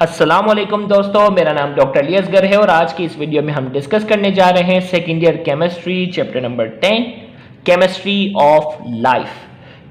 अस्सलामुअलैकुम दोस्तों, मेरा नाम डॉक्टर अली असगर है और आज की इस वीडियो में हम डिस्कस करने जा रहे हैं second year chemistry chapter number 10 chemistry of life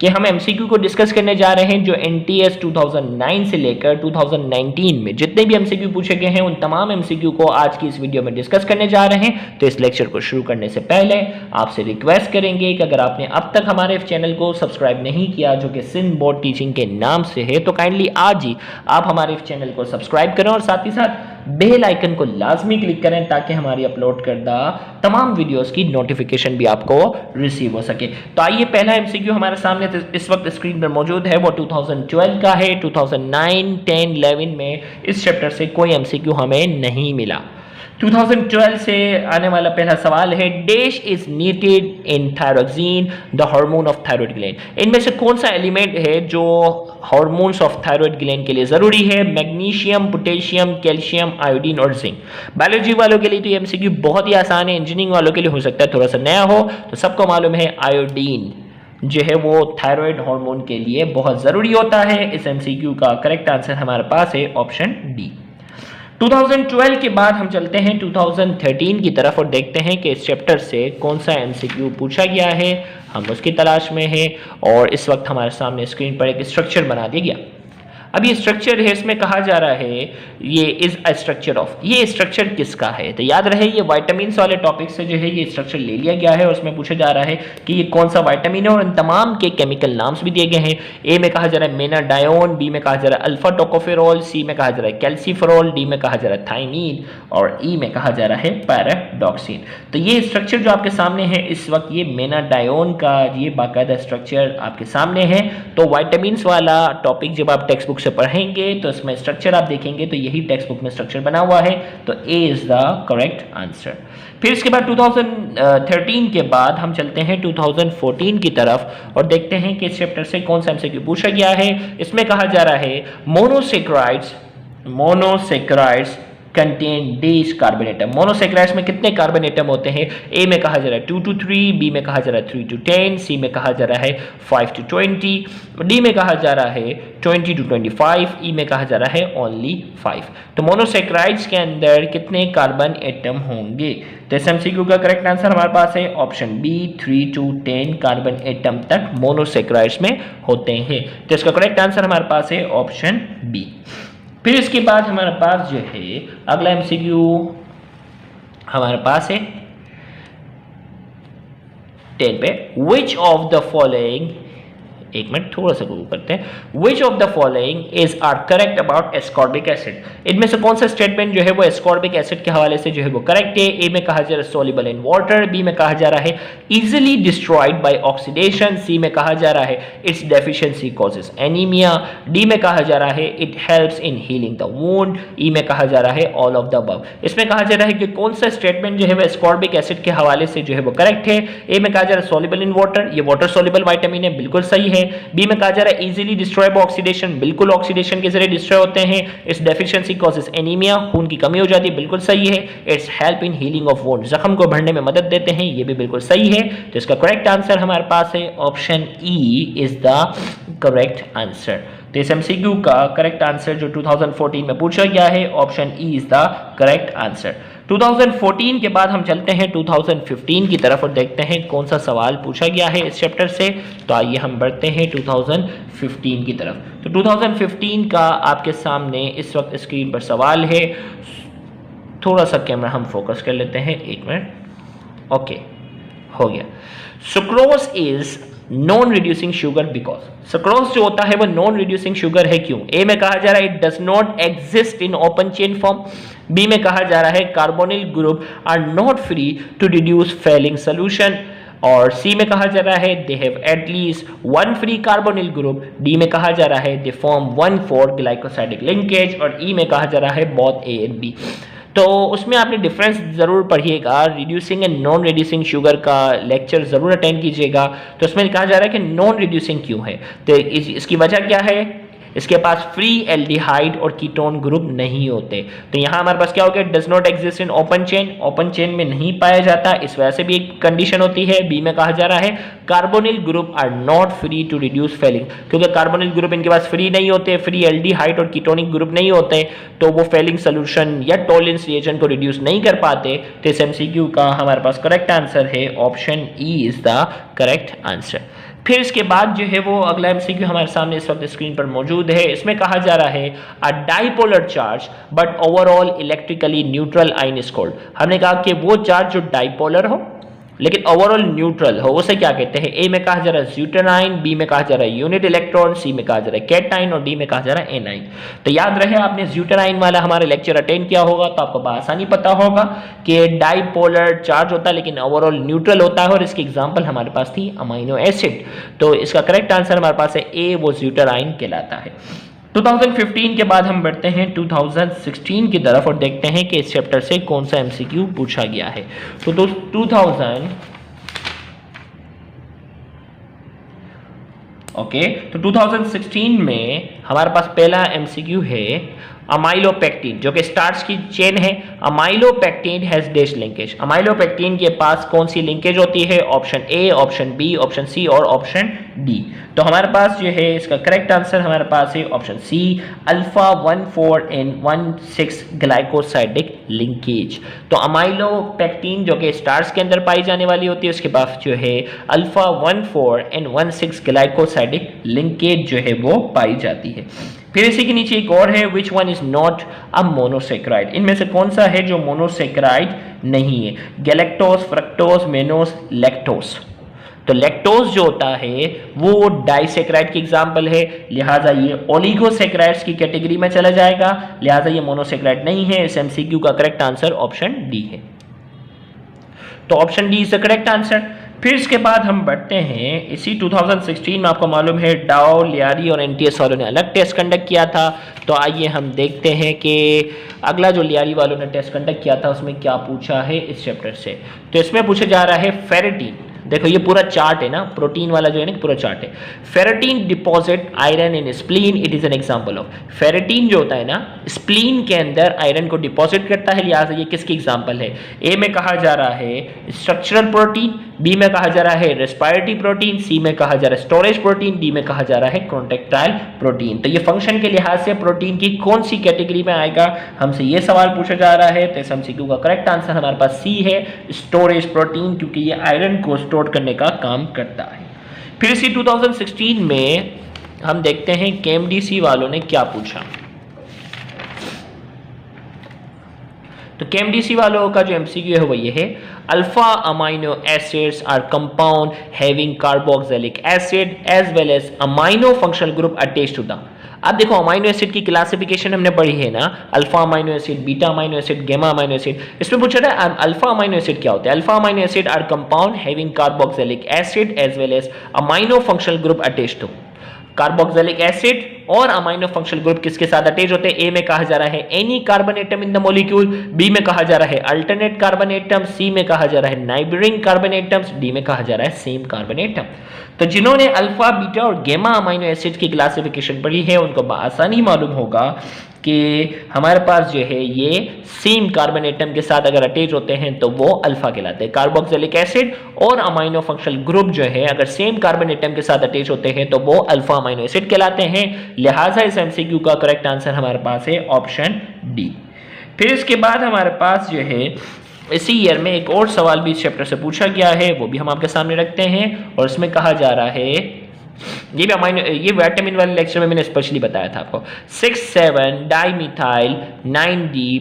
कि हम एमसीक्यू को डिस्कस करने जा रहे हैं जो एनटीएस 2009 से लेकर 2019 में जितने भी एमसीक्यू पूछे गए हैं उन तमाम एमसीक्यू को आज की इस वीडियो में डिस्कस करने जा रहे हैं। तो इस लेक्चर को शुरू करने से पहले आपसे रिक्वेस्ट करेंगे कि अगर आपने अब तक हमारे चैनल को सब्सक्राइब नहीं किया जो कि सिंध बोर्ड टीचिंग के नाम से है तो काइंडली आज ही आप हमारे चैनल को सब्सक्राइब करें और साथ ही साथ बेल आइकन को लाजमी क्लिक करें ताकि हमारी अपलोड करदा तमाम वीडियोस की नोटिफिकेशन भी आपको रिसीव हो सके। तो आइए, पहला एमसीक्यू हमारे सामने इस वक्त स्क्रीन पर मौजूद है वो 2012 का है। 2009, 10, 11 में इस चैप्टर से कोई एमसीक्यू हमें नहीं मिला। 2012 से आने वाला पहला सवाल है, dash is needed in thyroxine the hormone of thyroid gland. इनमें से कौन सा एलिमेंट है जो हार्मोन्स ऑफ थायराइड ग्लैंड के लिए जरूरी है? मैग्नीशियम, पोटेशियम, कैल्शियम, आयोडीन और जिंक। बायोलॉजी वालों के लिए तो ये एमसीक्यू बहुत ही आसान है, इंजीनियरिंग वालों के लिए हो सकता है थोड़ा सा नया हो। तो सबको मालूम है आयोडीन जो है वो थायराइड हार्मोन के लिए बहुत जरूरी होता है। इस एमसीक्यू का करेक्ट आंसर हमारे पास है ऑप्शन डी। 2012 के बाद हम चलते हैं 2013 की तरफ और देखते हैं कि इस चैप्टर से कौन सा एमसीक्यू पूछा गया है। हम उसकी तलाश में हैं और इस वक्त हमारे सामने स्क्रीन पर एक स्ट्रक्चर बना दिया गया। अब ये स्ट्रक्चर है, इसमें कहा जा रहा है ये इज अ स्ट्रक्चर ऑफ, ये स्ट्रक्चर किसका है? तो याद रहे ये विटामिन्स वाले टॉपिक से जो है ये स्ट्रक्चर ले लिया गया है और उसमें पूछा जा रहा है कि ये कौन सा विटामिन है और इन तमाम के केमिकल नाम्स भी दिए गए हैं। ए में कहा जा रहा है मेनाडायोन, बी में कहा जा रहा है अल्फा टोकोफेरोल, सी में कहा जा रहा है कैल्सीफेरोल, डी में कहा जा रहा है थाइमीन और ई में कहा जा रहा है पैराडॉक्सिन। तो ये स्ट्रक्चर जो आपके सामने है इस वक्त ये मेनाडायोन का ये बाकायदा स्ट्रक्चर आपके सामने है। तो विटामिन्स वाला टॉपिक जब आप टेक्स्ट बुक से पढ़ेंगे तो इसमें स्ट्रक्चर आप देखेंगे तो यही टेक्स्ट बुक में स्ट्रक्चर बना हुआ है। तो ए इज द करेक्ट आंसर। फिर इसके बाद 2013 के बाद हम चलते हैं 2014 की तरफ और देखते हैं कि इस चैप्टर से कौन सा एमसीक्यू पूछा गया है। इसमें कहा जा रहा है monosaccharides contain dash carbon atom. Monosaccharides में कितने कार्बन एटम होते हैं? ए में कहा जा रहा है 2 to 3, बी में कहा जा रहा है 3 to 10, सी में कहा जा रहा है 5 to 20, डी में कहा जा रहा है 20 to 25, ई में कहा जा रहा है ओनली 5। तो मोनोसेक्राइड्स के अंदर कितने कार्बन एटम होंगे? तो इस एमसीक्यू का करेक्ट आंसर हमारे पास है option B, 3 to 10 carbon atom तक मोनोसेक्राइड्स में होते हैं। तो इसका करेक्ट आंसर हमारे पास है ऑप्शन बी। फिर इसके बाद हमारे पास जो है अगला एमसीक्यू हमारे पास है 10 पे, विच ऑफ द फॉलोइंग, एक मिनट थोड़ा सा गूगल करते हैं, which of the following is are correct about ascorbic acid. इनमें से कौन सा स्टेटमेंट जो है वो एस्कॉर्बिक एसिड के हवाले से जो है वो करेक्ट है? ए में कहा जा रहा है सोल्यूबल इन वाटर, बी में कहा जा रहा है easily destroyed by oxidation, C में कहा जा रहा है its deficiency causes anaemia, D में कहा जा रहा है it helps in healing the wound, E में कहा जा रहा है ऑल ऑफ द अबव। इसमें कहा जा रहा है कि कौन सा स्टेटमेंट जो है वो एस्कॉर्बिक एसिड के हवाले से जो है वो करेक्ट है। ए में कहा जा रहा है सोल्यूबल इन वाटर, ये वाटर सोल्यूबल विटामिन है, बिल्कुल सही है। बी में कहा जा रहा है इजीली डिस्ट्रॉय बाय ऑक्सीडेशन, बिल्कुल ऑक्सीडेशन के जरिए डिस्ट्रॉय होते हैं। इट्स डेफिशिएंसी कॉजेस एनीमिया, खून की कमी हो जाती है, बिल्कुल सही है। It's help in healing of wound, जख्म को भरने में मदद देते हैं, ये भी बिल्कुल सही है। तो इसका करेक्ट आंसर हमारे पास है option E is the correct answer. तो इस एमसीक्यू का करेक्ट आंसर जो 2014 में पूछा गया है option E is the correct answer. 2014 के बाद हम चलते हैं 2015 की तरफ और देखते हैं कौन सा सवाल पूछा गया है इस चैप्टर से। तो आइए हम बढ़ते हैं 2015 की तरफ। तो 2015 का आपके सामने इस वक्त स्क्रीन पर सवाल है। थोड़ा सा कैमरा हम फोकस कर लेते हैं, एक मिनट। ओके, हो गया। Sucrose is non reducing sugar because, sucrose जो होता है वो नॉन रिड्यूसिंग शुगर है, क्यों? ए में कहा जा रहा है it does not exist in open chain form, B में कहा जा रहा है carbonyl group are not free to reduce Fehling solution, और सी में कहा जा रहा है they have at least one free carbonyl group, D में कहा जा रहा है दे फॉर्म 1,4 ग्लाइकोसाइडिक लिंकेज और ई में कहा जा रहा है बोथ ए एंड बी। तो उसमें आपने डिफरेंस ज़रूर पढ़िएगा, reducing and non reducing sugar का लेक्चर ज़रूर अटेंड कीजिएगा। तो उसमें कहा जा रहा है कि नॉन रिड्यूसिंग क्यों है, तो इसकी वजह क्या है इसके पास फ्री एल्डिहाइड और कीटोन ग्रुप नहीं होते। तो यहाँ हमारे पास क्या हो गया, does not exist in open chain में नहीं पाया जाता, इस वजह से भी एक कंडीशन होती है। बी में कहा जा रहा है carbonyl group are not free to reduce Fehling, क्योंकि कार्बोनिल ग्रुप इनके पास फ्री नहीं होते, फ्री एल्डिहाइड और कीटोनिक ग्रुप नहीं होते, तो वो फेलिंग सोल्यूशन या टॉलरेंस रिएजेंट को रिड्यूस नहीं कर पाते। तो इस एमसीक्यू का हमारे पास करेक्ट आंसर है option E is the correct answer. फिर इसके बाद जो है वो अगला एमसीक्यू हमारे सामने इस वक्त स्क्रीन पर मौजूद है। इसमें कहा जा रहा है a dipolar charge but overall electrically neutral ion is called. हमने कहा कि वो चार्ज जो डाइपोलर हो लेकिन ओवरऑल न्यूट्रल हो, उसे क्या कहते हैं। ए में कहा जा रहा है ज्यूटेनाइन, बी में कहा जा रहा है यूनिट इलेक्ट्रॉन, सी में कहा जा रहा है कैटाइन और डी में कहा जा रहा है एनाइन। तो याद रहे आपने ज्यूटेनाइन वाला हमारे लेक्चर अटेंड किया होगा तो आपको आसानी पता होगा कि डाइपोलर चार्ज होता है लेकिन ओवरऑल न्यूट्रल होता है, और इसकी एग्जांपल हमारे पास थी अमीनो एसिड। तो इसका करेक्ट आंसर हमारे पास है ए, वो ज्यूटेनाइन कहलाता है। 2015 के बाद हम बढ़ते हैं 2016 की तरफ और देखते हैं कि इस चैप्टर से कौन सा एमसीक्यू पूछा गया है। तो 2016 में हमारे पास पहला एमसीक्यू है अमाइलोपेक्टिन, जो कि स्टार्च की चेन है। Amylopectin has dash linkage, amylopectin के पास कौन सी लिंकेज होती है, option A, option B, option C और ऑप्शन डी। तो हमारे पास जो है इसका करेक्ट आंसर हमारे पास है option C, alpha 14N16 glycosidic linkage. तो अमाइलोपेक्टिन जो कि स्टार्च के अंदर पाई जाने वाली होती है, उसके पास जो है अल्फा 14N16 ग्लाइकोसाइडिक लिंकेज जो है वो पाई जाती है। फिर इसी के नीचे एक और है, which one is not a monosaccharide, इनमें से कौन सा है जो मोनोसेक्राइड नहीं है। Galactose, fructose, mannose, lactose. तो लैक्टोज जो होता है वो डाइसेक्राइड की एग्जांपल है, लिहाजा ये ओलिगोसेक्राइड्स की कैटेगरी में चला जाएगा, लिहाजा ये मोनोसेक्राइड नहीं है। इस एमसीक्यू का करेक्ट आंसर ऑप्शन डी है। तो option D is the correct answer. फिर इसके बाद हम बढ़ते हैं इसी 2016 में, आपको मालूम है डाओ, लियारी और एनटीएस वालों ने अलग टेस्ट कंडक्ट किया था। तो आइए हम देखते हैं कि अगला जो लियारी वालों ने टेस्ट कंडक्ट किया था उसमें क्या पूछा है इस चैप्टर से। तो इसमें पूछा जा रहा है फेरेटिन, देखो ये पूरा चार्ट है ना, प्रोटीन वाला जो है ना पूरा चार्ट है। Ferritin deposit iron in spleen, it is an example of. Ferritin जो होता है ना स्प्लीन के अंदर आयरन को डिपॉजिट करता है, लिहाजा ये किसकी एग्जांपल है। ए में कहा जा रहा है स्ट्रक्चरल प्रोटीन, बी में कहा जा रहा है रेस्पिरेटरी प्रोटीन, सी में कहा जा रहा है स्टोरेज प्रोटीन, डी में कहा जा रहा है कॉन्ट्रैक्टाइल प्रोटीन। तो ये फंक्शन के लिहाज से प्रोटीन की कौन सी कैटेगरी में आएगा, हमसे ये सवाल पूछा जा रहा है। तो इस एमसीक्यू का करेक्ट आंसर हमारे पास सी है, स्टोरेज प्रोटीन, क्योंकि ये आयरन को स्टोर करने का काम करता है। फिर इसी 2016 में हम देखते हैं केएमडीसी वालों ने क्या पूछा। तो केएमडीसी वालों का जो एमसीक्यू है वो ये है, alpha amino acids are compound having carboxylic acid as well as amino functional group attached to the. अब देखो अमाइनो एसिड की क्लासिफिकेशन हमने पढ़ी है ना, alpha amino acid, beta amino acid, gamma amino acid. इसमें पूछा था अल्फा अमाइनो एसिड क्या होता है। Alpha amino acid are compound having carboxylic acid as well as amino functional group attached to. Carboxylic acid और अमाइनो फंक्शनल ग्रुप किसके साथ attach होते हैं। ए में कहा जा रहा है any carbon atom in the molecule, B में कहा जा रहा है अल्टरनेट कार्बन एटम, सी में कहा जा रहा है नाइबरिंग कार्बन एटम्स, डी में कहा जा रहा है सेम कार्बन एटम। तो जिन्होंने अल्फा, बीटा और गामा अमाइनो एसिड की क्लासिफिकेशन पढ़ी है उनको आसानी मालूम होगा कि हमारे पास जो है ये सेम कार्बन एटम के साथ अगर अटैच होते हैं तो वो अल्फा कहलाते हैं। कार्बोक्सिलिक एसिड और अमाइनो फंक्शनल ग्रुप जो है अगर सेम कार्बन एटम के साथ अटैच होते हैं तो वो अल्फा अमाइनो एसिड कहलाते हैं। लिहाजा इस एमसीक्यू का करेक्ट आंसर हमारे पास है ऑप्शन डी। फिर इसके बाद हमारे पास जो है इसी ईयर में एक और सवाल भी इस चैप्टर से पूछा गया है, वो भी हम आपके सामने रखते हैं। और इसमें कहा जा रहा है, ये भी अमाइनो, ये विटामिन वाले लेक्चर में मैंने स्पेशली बताया था आपको, 6,7 डाइमिथाइल 9D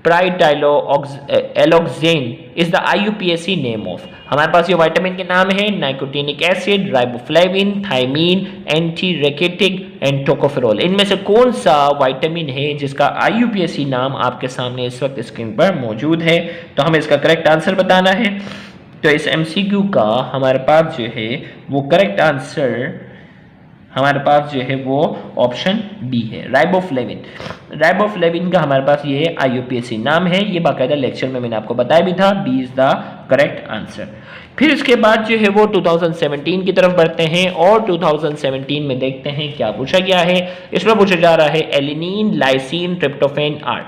प्राइटाइलोएलोक्सेन is the IUPAC name of. हमारे पास ये विटामिन के नाम है nicotinic acid, riboflavin, thiamine, anti rachitic and tocopherol. इनमें से कौन सा विटामिन है जिसका IUPAC नाम आपके सामने इस वक्त स्क्रीन पर मौजूद है। तो हमें इसका करेक्ट आंसर बताना है। तो इस एमसीक्यू का हमारे पास जो है वो करेक्ट आंसर हमारे पास जो है वो ऑप्शन बी है, राइबोफ्लेविन। राइबोफ्लेविन का हमारे पास ये IUPAC नाम है, ये बाकायदा लेक्चर में मैंने आपको बताया भी था, B is the correct answer. फिर इसके बाद जो है वो 2017 की तरफ बढ़ते हैं और 2017 में देखते हैं क्या पूछा गया है। इसमें पूछा जा रहा है alanine, lysine, tryptophan are.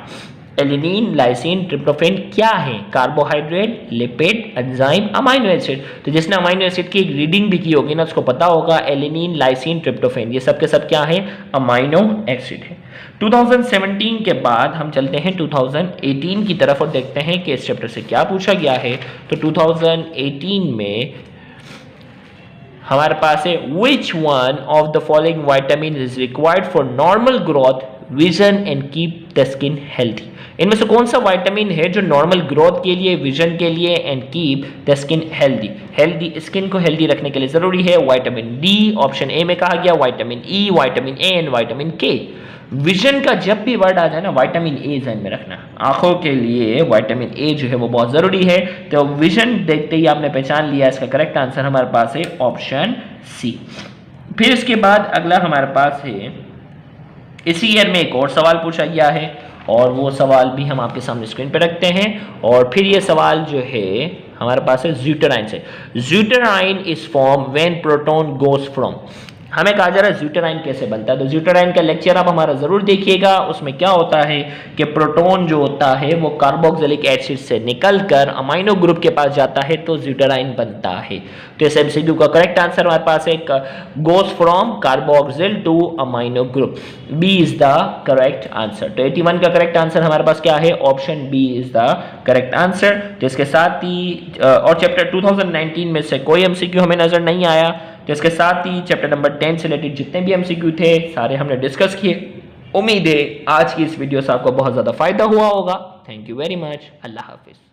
Alanine, lysine, tryptophan क्या है? Carbohydrate, lipid, enzyme, amino acid. तो जिसने अमाइनो एसिड की एक रीडिंग भी की होगी ना, उसको पता होगा एलिनिन, लाइसिन, ट्रिप्टोफैन ये सब के सब क्या है? अमाइनो एसिड है। 2017 के बाद हम चलते हैं 2018 की तरफ और देखते हैं कि इस चैप्टर से क्या पूछा गया है। तो 2018 में हमारे पास है which one of the following vitamin is required for normal growth, vision and keep the skin healthy. इनमें से कौन सा विटामिन है जो नॉर्मल ग्रोथ के लिए, विजन के लिए and keep the skin healthy, healthy skin को हेल्दी रखने के लिए जरूरी है? विटामिन डी, ऑप्शन ए में कहा गया vitamin E, vitamin A and vitamin के। विजन का जब भी वर्ड आ जाए ना, विटामिन ए ध्यान में रखना, आंखों के लिए विटामिन ए जो है वो बहुत जरूरी है। तो विजन देखते ही आपने पहचान लिया, इसका करेक्ट आंसर हमारे पास है ऑप्शन सी। फिर इसके बाद अगला हमारे पास है, इसी ईयर में एक और सवाल पूछा गया है और वो सवाल भी हम आपके सामने स्क्रीन पे रखते हैं। और फिर ये सवाल जो है हमारे पास है ज़्यूटराइन से। Zwitterion is form when proton goes from. हमें कहा जा रहा है ज़्यूटराइन कैसे बनता है, तो ज़्यूटराइन का लेक्चर आप हमारा जरूर देखिएगा। उसमें क्या होता है कि प्रोटॉन जो होता है वो कार्बोक्सिलिक एसिड से निकलकर अमाइनो ग्रुप के पास जाता है तो ज़्यूटराइन बनता है। तो इस MCQ का करेक्ट आंसर हमारे पास है goes from carboxyl to amino group, B is the correct answer. तो 81 का करेक्ट आंसर हमारे पास क्या है? Option B is the correct answer. तो इसके साथ ही और चैप्टर 2019 में से कोई MCQ हमें नजर नहीं आया। तो इसके साथ ही चैप्टर नंबर 10 से रिलेटेड जितने भी MCQ थे सारे हमने डिस्कस किए। उम्मीद है आज की इस वीडियो से आपको बहुत ज़्यादा फायदा हुआ होगा। Thank you very much. अल्लाह हाफिज़।